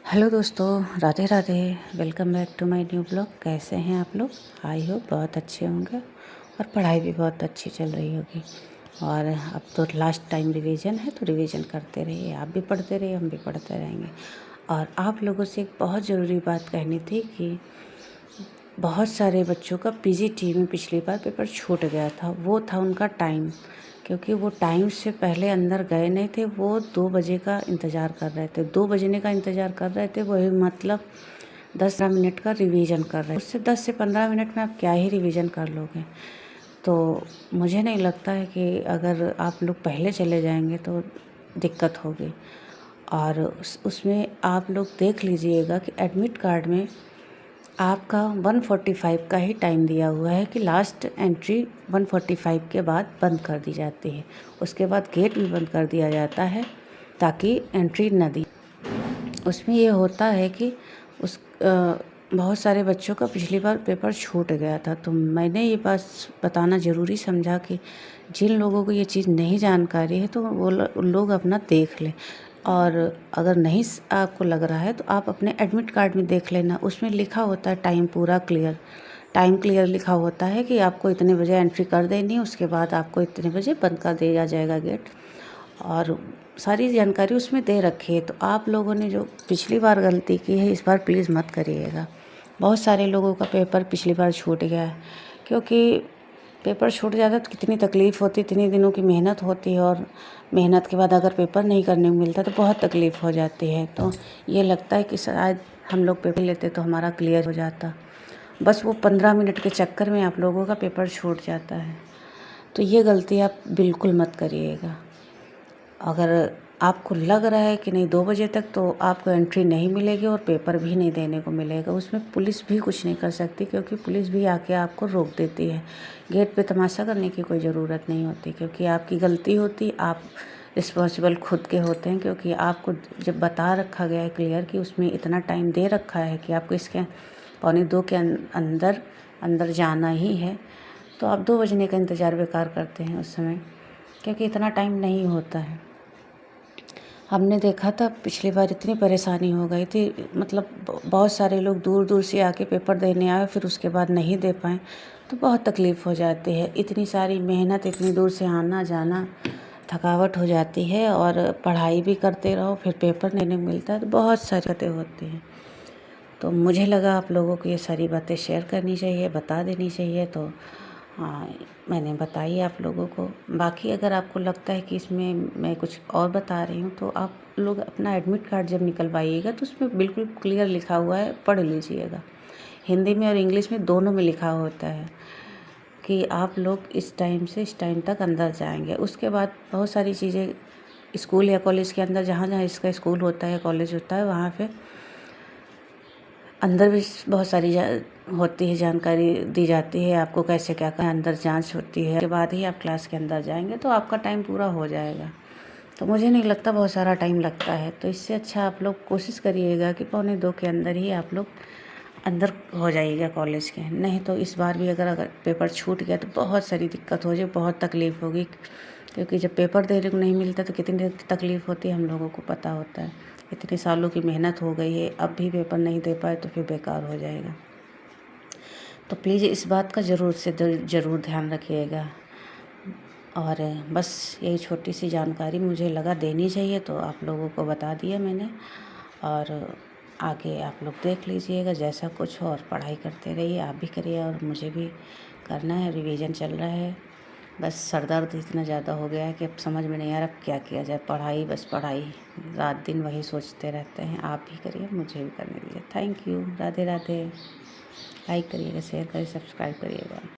Hello दोस्तों, Radhe Radhe. Welcome back to my new blog. कैसे हैं आप लोग? आई होप बहुत अच्छे होंगे और पढ़ाई भी बहुत अच्छी चल रही होगी। और अब तो लास्ट टाइम रिवीजन है, तो रिवीजन करते रहिए। आप भी पढ़ते रहिए, हम भी पढ़ते रहेंगे। और आप लोगों से एक बहुत ज़रूरी बात कहनी थी कि बहुत सारे बच्चों का पीजीटी में पिछली बार पेपर छूट गया था। वो था उनका टाइम, क्योंकि वो टाइम से पहले अंदर गए नहीं थे। वो 2 बजे का इंतज़ार कर रहे थे। 2 बजने का इंतज़ार कर रहे थे, वही मतलब 10-15 मिनट का रिवीजन कर रहे हैं। उससे 10 से 15 मिनट में आप क्या ही रिवीजन कर लोगे। तो मुझे नहीं लगता है कि अगर आप लोग पहले चले जाएंगे तो दिक्कत होगी। और उसमें आप लोग देख लीजिएगा कि एडमिट कार्ड में आपका 145 का ही टाइम दिया हुआ है कि लास्ट एंट्री 145 के बाद बंद कर दी जाती है। उसके बाद गेट भी बंद कर दिया जाता है ताकि एंट्री न दी। उसमें ये होता है कि बहुत सारे बच्चों का पिछली बार पेपर छूट गया था। तो मैंने ये बात बताना ज़रूरी समझा कि जिन लोगों को ये चीज़ नहीं जानकारी है तो वो लोग अपना देख लें। और अगर नहीं आपको लग रहा है तो आप अपने एडमिट कार्ड में देख लेना। उसमें लिखा होता है टाइम पूरा क्लियर, टाइम क्लियर लिखा होता है कि आपको इतने बजे एंट्री कर देनी है, उसके बाद आपको इतने बजे बंद कर दिया जाएगा गेट। और सारी जानकारी उसमें दे रखी है। तो आप लोगों ने जो पिछली बार गलती की है, इस बार प्लीज़ मत करिएगा। बहुत सारे लोगों का पेपर पिछली बार छूट गया है, क्योंकि पेपर छूट जाता तो कितनी तकलीफ़ होती, इतने दिनों की मेहनत होती है। और मेहनत के बाद अगर पेपर नहीं करने को मिलता तो बहुत तकलीफ़ हो जाती है। तो ये लगता है कि शायद हम लोग पेपर लेते तो हमारा क्लियर हो जाता। बस वो 15 मिनट के चक्कर में आप लोगों का पेपर छूट जाता है। तो ये गलती आप बिल्कुल मत करिएगा। अगर आपको लग रहा है कि नहीं 2 बजे तक तो आपको एंट्री नहीं मिलेगी और पेपर भी नहीं देने को मिलेगा, उसमें पुलिस भी कुछ नहीं कर सकती, क्योंकि पुलिस भी आके आपको रोक देती है। गेट पे तमाशा करने की कोई ज़रूरत नहीं होती, क्योंकि आपकी गलती होती। आप रिस्पॉन्सिबल खुद के होते हैं, क्योंकि आपको जब बता रखा गया है क्लियर कि उसमें इतना टाइम दे रखा है कि आपको इसके 1:45 के अंदर अंदर जाना ही है, तो आप 2 बजने का इंतज़ार बेकार करते हैं उस समय, क्योंकि इतना टाइम नहीं होता है। हमने देखा था पिछली बार इतनी परेशानी हो गई थी, मतलब बहुत सारे लोग दूर दूर से आके पेपर देने आए, फिर उसके बाद नहीं दे पाए तो बहुत तकलीफ़ हो जाती है। इतनी सारी मेहनत, इतनी दूर से आना जाना, थकावट हो जाती है। और पढ़ाई भी करते रहो, फिर पेपर नहीं मिलता तो बहुत सारी दिक्कतें होती हैं। तो मुझे लगा आप लोगों को ये सारी बातें शेयर करनी चाहिए, बता देनी चाहिए। तो हाँ, मैंने बताई आप लोगों को। बाकी अगर आपको लगता है कि इसमें मैं कुछ और बता रही हूँ तो आप लोग अपना एडमिट कार्ड जब निकलवाइएगा तो उसमें बिल्कुल क्लियर लिखा हुआ है, पढ़ लीजिएगा। हिंदी में और इंग्लिश में दोनों में लिखा होता है कि आप लोग इस टाइम से इस टाइम तक अंदर जाएंगे। उसके बाद बहुत सारी चीज़ें स्कूल या कॉलेज के अंदर, जहाँ जहाँ इसका स्कूल होता है, कॉलेज होता है, वहाँ पे अंदर भी बहुत सारी होती है, जानकारी दी जाती है आपको कैसे क्या करना है। अंदर जांच होती है, उसके बाद ही आप क्लास के अंदर जाएंगे तो आपका टाइम पूरा हो जाएगा। तो मुझे नहीं लगता बहुत सारा टाइम लगता है। तो इससे अच्छा आप लोग कोशिश करिएगा कि 1:45 के अंदर ही आप लोग अंदर हो जाइएगा कॉलेज के। नहीं तो इस बार भी अगर पेपर छूट गया तो बहुत सारी दिक्कत हो जाए, बहुत तकलीफ़ होगी, क्योंकि जब पेपर देने को नहीं मिलता तो कितनी तकलीफ़ होती है हम लोगों को पता होता है। इतने सालों की मेहनत हो गई है, अब भी पेपर नहीं दे पाए तो फिर बेकार हो जाएगा। तो प्लीज़ इस बात का ज़रूर ध्यान रखिएगा। और बस यही छोटी सी जानकारी मुझे लगा देनी चाहिए, तो आप लोगों को बता दिया मैंने। और आगे आप लोग देख लीजिएगा जैसा कुछ हो, और पढ़ाई करते रहिए, आप भी करिए और मुझे भी करना है। रिवीजन चल रहा है। बस सर दर्द इतना ज़्यादा हो गया है कि अब समझ में नहीं आ रहा क्या किया जाए। पढ़ाई, बस पढ़ाई, रात दिन वही सोचते रहते हैं। आप भी करिए, मुझे भी करने दीजिए। Thank you. Radhe Radhe. Like करिएगा, शेयर करिए, सब्सक्राइब करिएगा।